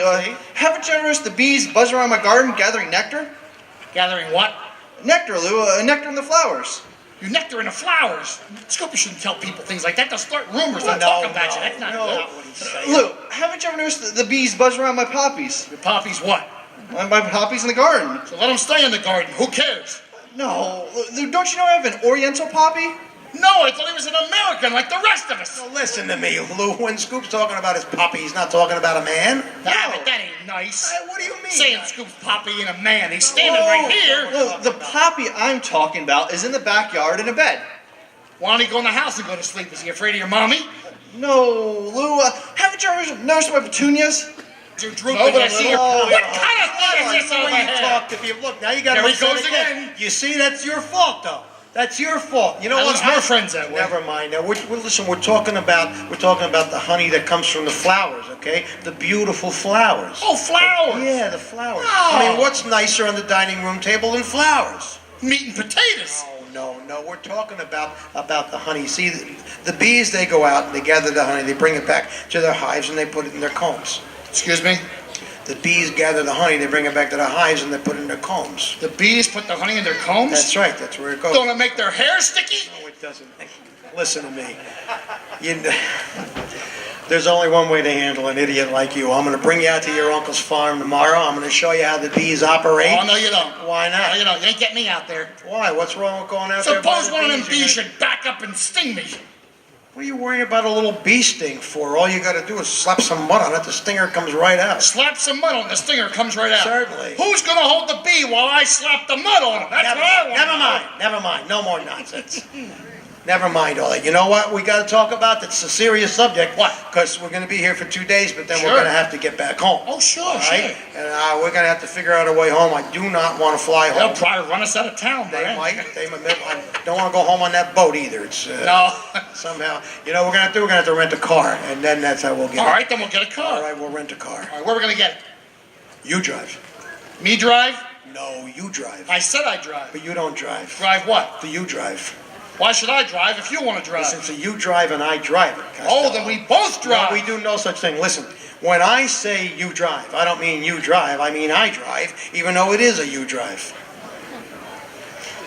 Haven't you noticed the bees buzz around my garden gathering nectar? Gathering what? Nectar, Lou, nectar in the flowers. You nectar in the flowers. Scoopy shouldn't tell people things like that. They'll start rumors. They'll talk about you. That's not good. Not what he's saying. Lou, haven't you ever noticed the bees buzz around my poppies? Your poppy's what? My poppies in the garden. So let them stay in the garden. Who cares? No, Lou, don't you know I have an Oriental poppy? No, I thought he was an American like the rest of us. Well, listen to me, Lou. When Scoop's talking about his puppy, he's not talking about a man. Yeah, but that ain't nice. What do you mean? Saying Scoop's poppy ain't a man. He's standing right here. Lou, the poppy I'm talking about is in the backyard in a bed. Why don't he go in the house and go to sleep? Is he afraid of your mommy? No, Lou, haven't you ever noticed my petunias? You're drooping. but I a see your... little- What kind of thing is this the over way you here? talk to people. Look, now you got to There he listen goes again. You see, that's your fault, though. That's your fault. You know I what? lose more friends that way. Never mind. Now, listen. We're talking about the honey that comes from the flowers. Okay, the beautiful flowers. Oh, flowers. Yeah, the flowers. Oh. I mean, what's nicer on the dining room table than flowers? Meat and potatoes. No. We're talking about the honey. See, the bees, they go out and they gather the honey. They bring it back to their hives and they put it in their combs. Excuse me? The bees gather the honey. They bring it back to the hives and they put it in their combs. The bees put the honey in their combs? That's right. That's where it goes. Don't it make their hair sticky? No, it doesn't. Listen to me. There's only one way to handle an idiot like you. I'm going to bring you out to your uncle's farm tomorrow. I'm going to show you how the bees operate. Oh, no, you don't. Why not? No, you don't. You ain't get me out there. Why? What's wrong with going out there? Suppose by one the of them bees? bees should back up and sting me. What are you worrying about a little bee sting for? All you got to do is slap some mud on it. The stinger comes right out. Slap some mud on the stinger, comes right out. Certainly. Who's going to hold the bee while I slap the mud on him? That's what I want. Never mind. No more nonsense. Never mind all that. You know what we got to talk about? That's a serious subject. What? Because we're going to be here for 2 days, but then Sure. we're going to have to get back home. Oh, sure, All right? sure. And we're going to have to figure out a way home. I do not want to fly They'll home. probably run us out of town, They man. might. I don't want to go home on that boat either. It's No. somehow. You know what we're going to do? We're going to have to rent a car, and then that's how we'll get All it. right, then we'll get a car. All right, we'll rent a car. All right, where are we going to get it? You drive. Me drive? No, you drive. I said I drive. But you don't drive. Drive what? The you drive. Why should I drive if you want to drive? Since you drive and I drive it. Oh, then we both drive. No, we do no such thing. Listen, when I say you drive, I don't mean you drive. I mean I drive, even though it is a you drive.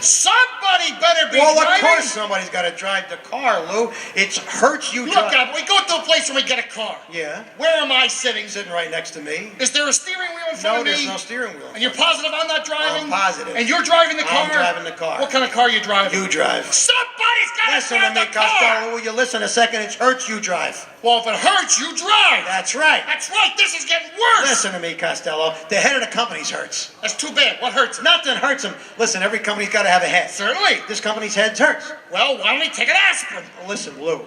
Somebody better be Well, driving. of course somebody's got to drive the car, Lou. It hurts you Look, drive. we go to a place where we get a car. Yeah. Where am I sitting? Sitting right next to me. Is there a steering wheel in front No, of me? there's no steering wheel. And you're positive I'm not driving? I'm positive. And you're driving the car? I'm driving the car. What kind of car are you driving? You drive. Somebody's got to Listen to drive me, the car. Costello. Will you listen a second? It hurts you drive. Well, if it hurts, you drive. That's right. That's right. This is getting worse. Listen to me, Costello. The head of the company's hurts. That's too bad. What hurts him? Nothing hurts him. Listen, every company's got to have a head. Certainly. This company's head hurts. Well, why don't we take an aspirin? Listen, Lou.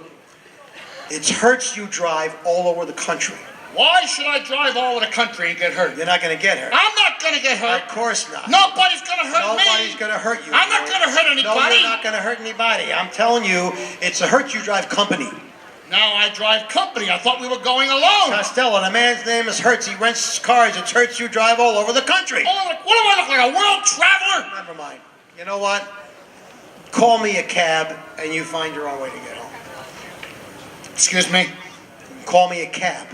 It hurts you drive all over the country. Why should I drive all over the country and get hurt? You're not going to get hurt. I'm not going to get hurt. Of course not. Nobody's going to hurt me. Nobody's going to hurt you. I'm not going to hurt anybody. No, you're not going to hurt anybody. I'm telling you, it's a hurt you drive company. Now I drive company. I thought we were going alone. Costello, the man's name is Hertz. He rents cars. It's Hertz you drive all over the country. Oh, what do I look like, a world traveler? Never mind. You know what? Call me a cab and you find your own way to get home. Excuse me? Call me a cab.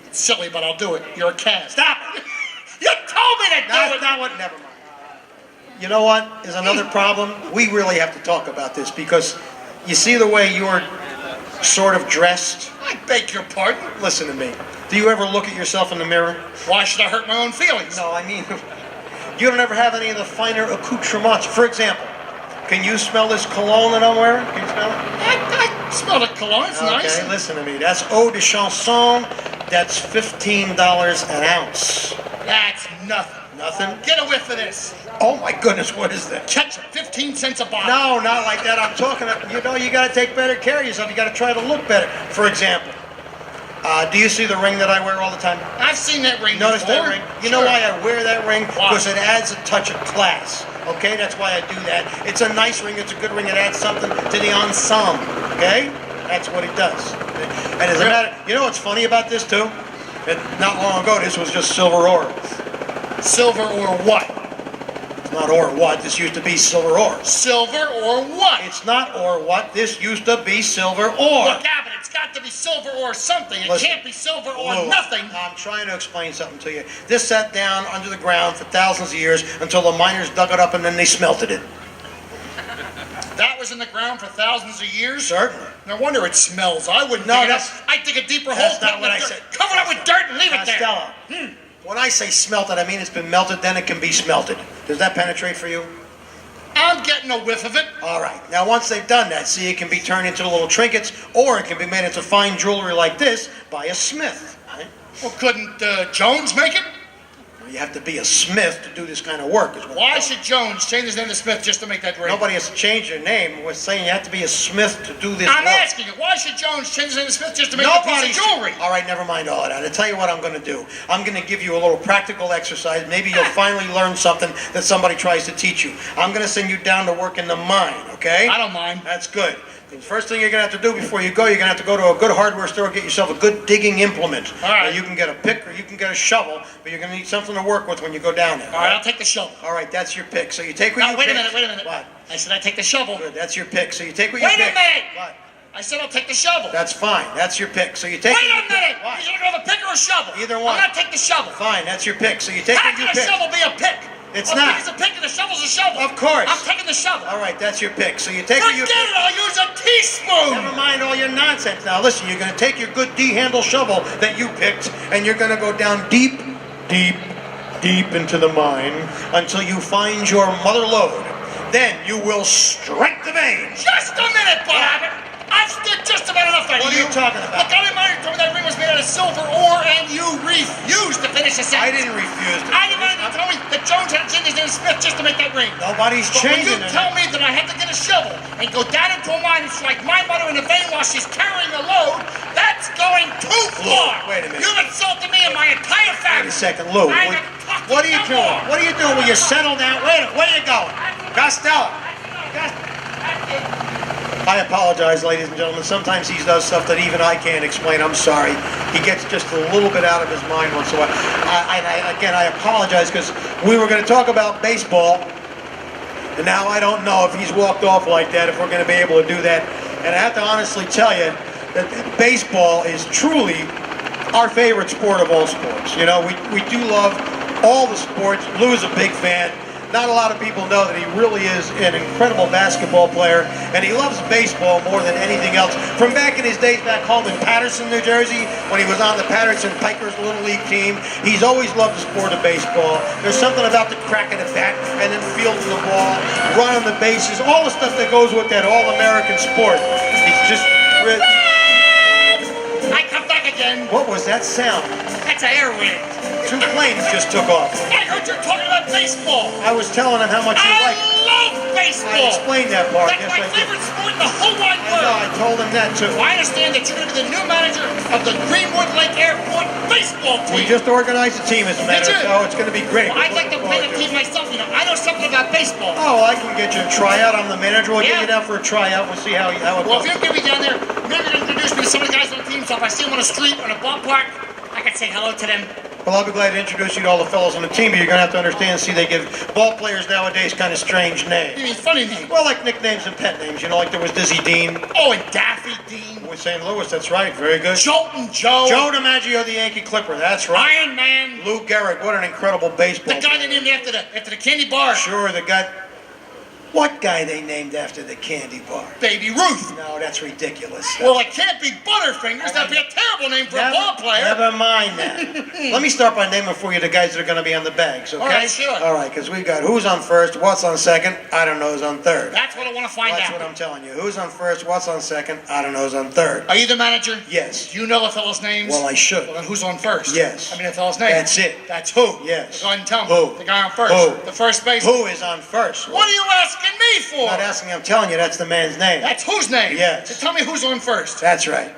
It's silly, but I'll do it. You're a cab. Stop it. You told me to do That's it. not what. Never mind. You know what is another problem? We really have to talk about this because you see the way you're sort of dressed. I beg your pardon. Listen to me. Do you ever look at yourself in the mirror? Why should I hurt my own feelings? No, I mean, you don't ever have any of the finer accoutrements. For example, can you smell this cologne that I'm wearing? Can you smell it? I smell the cologne. It's nice. Okay, listen to me. That's eau de chanson. That's $15 an ounce. That's nothing. Nothing? Get a whiff of this. Oh my goodness, what is that? Ketchup, 15 cents a bottle. No, not like that. I'm talking, you got to take better care of yourself. You got to try to look better. For example, do you see the ring that I wear all the time? I've seen that ring Notice before. that ring? You know why I wear that ring? Why? Because it adds a touch of class. Okay, that's why I do that. It's a nice ring. It's a good ring. It adds something to the ensemble. Okay, that's what it does. And as a matter, you know what's funny about this too? Not long ago, this was just silver ore. Silver or what? not or what. This used to be silver ore. Silver or what? It's not or what. This used to be silver ore. Look, Abbott, it's got to be silver or something. It Listen, can't be silver or Lou, nothing. I'm trying to explain something to you. This sat down under the ground for thousands of years until the miners dug it up and then they smelted it. That was in the ground for thousands of years? Certainly. No wonder it smells. I wouldn't No, dig it up. that's- I'd dig a deeper hole, that's put not it what with I dirt, said. cover it up with dirt and leave it there. Costello, when I say smelted, I mean it's been melted, then it can be smelted. Does that penetrate for you? I'm getting a whiff of it. All right. Now, once they've done that, see, it can be turned into little trinkets, or it can be made into fine jewelry like this by a smith. Right? Well, couldn't Jones make it? You have to be a smith to do this kind of work. Is what Why I'm should Jones change his name to Smith just to make that ring? Nobody has to change their name. We're saying you have to be a smith to do this I'm work. asking you, why should Jones change his name to Smith just to make a Nobody piece of jewelry? All right, never mind all of that. I'll tell you what I'm going to do. I'm going to give you a little practical exercise. Maybe you'll finally learn something that somebody tries to teach you. I'm going to send you down to work in the mine, okay? I don't mind. That's good. The first thing you're going to have to do before you go, you're going to have to go to a good hardware store, get yourself a good digging implement. All right. You can get a pick or you can get a shovel, but you're going to need something to work with when you go down there. All right, I'll take the shovel. All right, that's your pick. So you take what No, you wait a picked. minute, wait a minute. What? I said I'd take the shovel. Good, that's your pick. So you take what you Wait picked. a minute! What? I said I'll take the shovel. That's fine. That's your pick. So you take Wait what a you minute! picked. What? You're gonna go with a pick or a shovel? Either one. I'm gonna take the shovel. Fine, that's your pick. So you take How what you can a picked. shovel be a pick? It's a not. pick is a pick and a shovel's a shovel. Of course. I'm taking the shovel. All right, that's your pick. So you take what you Forget picked. it, I'll use a teaspoon! Never mind all your nonsense. Now listen, you're going to take your good D-handle shovel that you picked, and you're going to go down deep, deep, deep into the mine until you find your mother lode. Then you will strike the vein. Just a minute, Bob! I've stood just about enough out of What are you talking about? Look, I reminded you that ring was made out of silver ore, and you refused to finish the I sentence. didn't refuse to. I demanded you tell me that Jones had changed his name to Smith just to make that ring. Nobody's But when you changing it. tell me that I have to get a shovel and go down into a mine and strike my mother in the vein while she's carrying a load, that's going too far. wait a minute. You've insulted me and my entire Wait family. a second, Lou. I'm not talking What are you no doing? more. What are you doing? Will you settle down? Wait a minute. Where are you going? Costello. I apologize, ladies and gentlemen. Sometimes he does stuff that even I can't explain. I'm sorry. He gets just a little bit out of his mind once in a while. Again, I apologize because we were going to talk about baseball, and now I don't know if he's walked off like that, if we're going to be able to do that. And I have to honestly tell you that baseball is truly our favorite sport of all sports. You know, we do love all the sports. Lou is a big fan. Not a lot of people know that he really is an incredible basketball player, and he loves baseball more than anything else. From back in his days back home in Paterson, New Jersey, when he was on the Paterson Pikers Little League team, he's always loved the sport of baseball. There's something about the crack of the bat, and then fielding the ball, running the bases, all the stuff that goes with that all-American sport. It's just... I come back again. What was that sound? That's an air wind. 2 planes just took off. I heard you talking about baseball. I was telling him how much you I like it. love baseball. I explained that part. That's Yes, my I did. favorite sport in the whole wide I know, I world. told him that too. I understand that you're going to be the new manager of the Greenwood Lake Airport baseball team. We just organized a team, as a matter of Did you? fact. Oh, it's going to be great. Well, I'd like to play the team myself. You know, I know something about baseball. Oh, well, I can get you a tryout. I'm the manager. We'll Yeah. get you down for a tryout. We'll see how it Well, if goes. you get me down there, maybe you can introduce me to some of the guys on the team. So if I see them on the street or in a ballpark, I can say hello to them. Well, I'll be glad to introduce you to all the fellows on the team, but you're going to have to understand, see, they give ball players nowadays kind of strange You names. mean funny name? Well, like nicknames and pet names. You know, like there was Dizzy Dean Oh, and Daffy Dean. with St. Louis. That's right. Very good. Joltin' Joe. Joe DiMaggio, the Yankee Clipper. That's right. Iron Man. Lou Gehrig. What an incredible baseball The guy they named after the candy bar. Sure, the guy. What guy they named after the candy bar? Baby Ruth. No, that's ridiculous. Well, it can't be Butterfingers. That'd be a terrible name for a ball player. Never mind that. Let me start by naming for you the guys that are going to be on the bags, okay? All right, sure. All right, because we've got who's on first, what's on second, I don't know who's on third. That's what I want to find That's out. what I'm telling you. Who's on first, what's on second, I don't know who's on third. Are you the manager? Yes. Do you know the fellow's names? Well, I should. Well, then who's on first? Yes. I mean the fellow's name. That's it. That's who? Yes. Go ahead and tell me. Who? The guy on first. Who? The first base. Who is on first? What are you asking me for? I'm not asking you, I'm telling you that's the man's name. That's whose name? Yes. So tell me who's on first. That's right.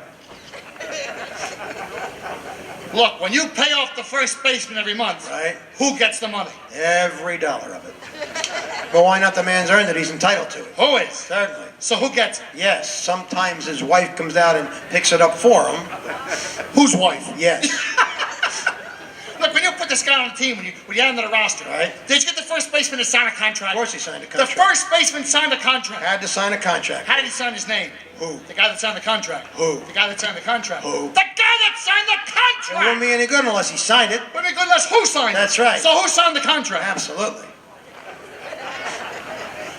Look, when you pay off the first baseman every month, Right. who gets the money? Every dollar of it. But why not? The man's earned it, he's entitled to it. Who is? Certainly. So who gets it? Yes, sometimes his wife comes out and picks it up for him. Whose wife? Yes. Look, when you put this guy on the team when you add him to the roster? Right. Did you get the first baseman to sign a contract? Of course he signed a The contract. first baseman signed a contract. Had to sign a contract. How did he sign his name? Who? The guy that signed the contract. Who? The guy that signed the contract. Who? The guy that signed the It contract! wouldn't be any good unless he signed it. Wouldn't be good unless who signed it? That's right. So who signed the contract? Absolutely.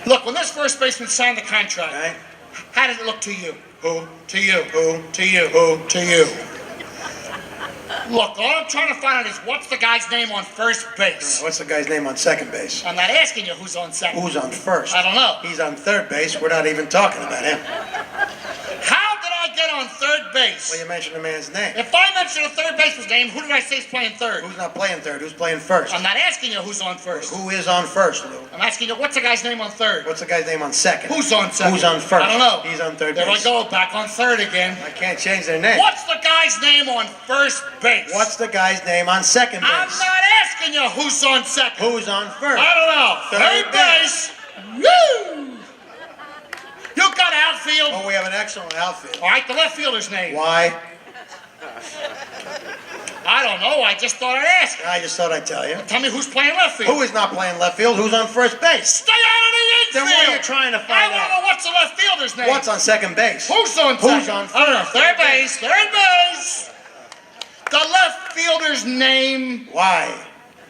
Look, when this first baseman signed the contract, Right? how did it look to you? Who? To you. Who? To you. Who? To you. Look, all I'm trying to find out is what's the guy's name on first base? What's the guy's name on second base? I'm not asking you who's on second. Who's on first? I don't know. He's on third base. We're not even talking about him. How did I get on third base? Well, you mentioned the man's name. If I mention the third baseman's name, who did I say is playing third? Who's not playing third? Who's playing first? I'm not asking you who's on first. Who is on first, Lou? I'm asking you what's the guy's name on third? What's the guy's name on second? Who's on second? Who's on first? I don't know. He's on third There base. I go, back on third again. I can't change their name. What's the guy's name on first base? What's the guy's name on second base? I'm not asking you who's on second. Who's on first? I don't know. Third Third base. Woo! You got outfield. Oh, we have an excellent outfield. All right, the left fielder's name. Why? I don't know. I just thought I'd ask. I just thought I'd tell you. Tell me who's playing left field. Who is not playing left field? Who's on first base? Stay out of the infield. Then what are you trying to I find want to out? know what's the left fielder's name. What's on second base? Who's on Who's second? on I don't know. first? Third base. Third base. The left fielder's name Why?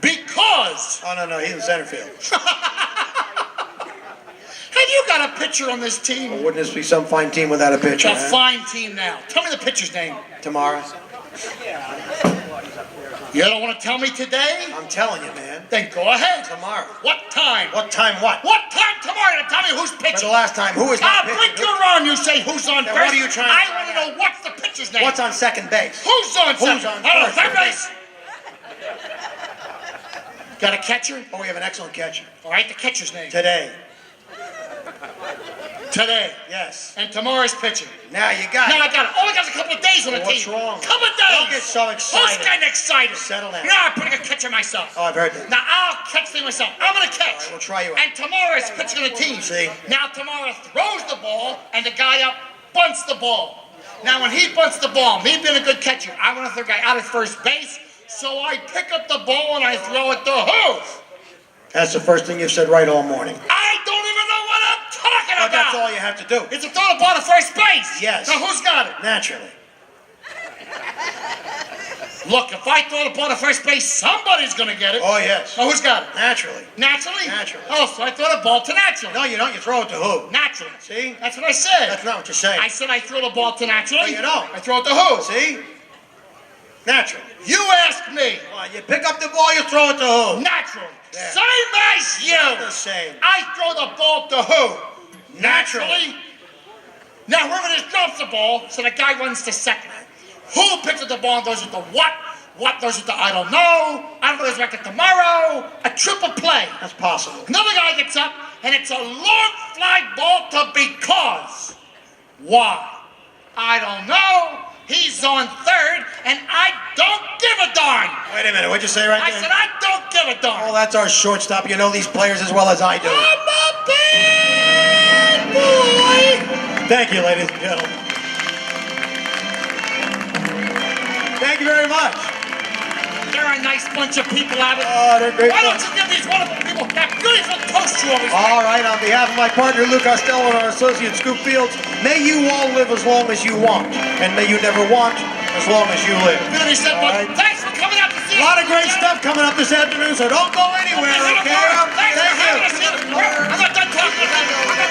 because. Oh, no, he's in center field. Have you got a pitcher on this team? Well, wouldn't this be some fine team without a pitcher? It's a fine team now. Tell me the pitcher's name. Tomorrow? You don't want to tell me today? I'm telling you, man. Then go ahead. Tomorrow. What time? What time what? What time tomorrow to tell me who's For pitching? the last time, who is not I'll pitching? break your arm. You say who's on Then first. what are you trying to I find want to know what's the pitcher's name. What's on second base? Who's on Who's second? on I don't know. first? Third base. Got a catcher? Oh, we have an excellent catcher. All right, the catcher's name. Today. Today. Yes. And tomorrow's pitching. Now you got Now it. I got it. Oh, I got a couple of days on the What's team. wrong? Couple of days. Don't get so excited. Who's getting excited? Settle down. You know, I'm putting a catcher myself. Oh, I've heard that. Now I'll catch them myself. I'm gonna catch. All right, we'll try you out. And tomorrow's pitching on the team. See? Now tomorrow throws the ball and the guy up bunts the ball. Now when he bunts the ball, me being a good catcher, I want to throw the guy out at first base. So I pick up the ball and I throw it to who? That's the first thing you've said right all morning. I don't even know what I'm talking But about. that's all you have to do. It's a throw the ball to first base. Yes. Now who's got it? Naturally. Look, if I throw the ball to first base, somebody's gonna get it. Oh, yes. Now who's got it? Naturally. Naturally? Naturally. Oh, so I throw the ball to naturally. No, you don't. You throw it to who? Naturally. See? That's what I said. That's not what you're saying. I said I throw the ball to naturally. No, you don't. I throw it to who? See? Naturally. You asked me. Well, you pick up the ball, you throw it to who? Naturally. Yeah. Same as you. Not the same. I throw the ball to who? Naturally. Now whoever just drops the ball, so the guy runs to second. Who picks up the ball and throws it to what? What throws it to I don't know. I don't know who's back to tomorrow. A triple play. That's possible. Another guy gets up, and it's a long fly ball to because. Why? I don't know. He's on third, and I don't give a darn. Wait a minute. What'd you say right I there? said I don't give a darn. Oh, that's our shortstop. You know these players as well as I do. I'm a bad boy. Thank you, ladies and gentlemen. Thank you very much. They're a nice bunch of people, Abbott. Oh, they're great. Why don't you give these wonderful people that beautiful toast you always make? All right, on behalf of my partner Lou Costello and our associate Scoop Fields, may you all live as long as you want, and may you never want as long as you live. Good to be said, All but right. thanks for coming out to see A us. lot of great stuff coming up this afternoon, so don't go anywhere, okay? Thanks for Thank having you. us here. I'm not done talking.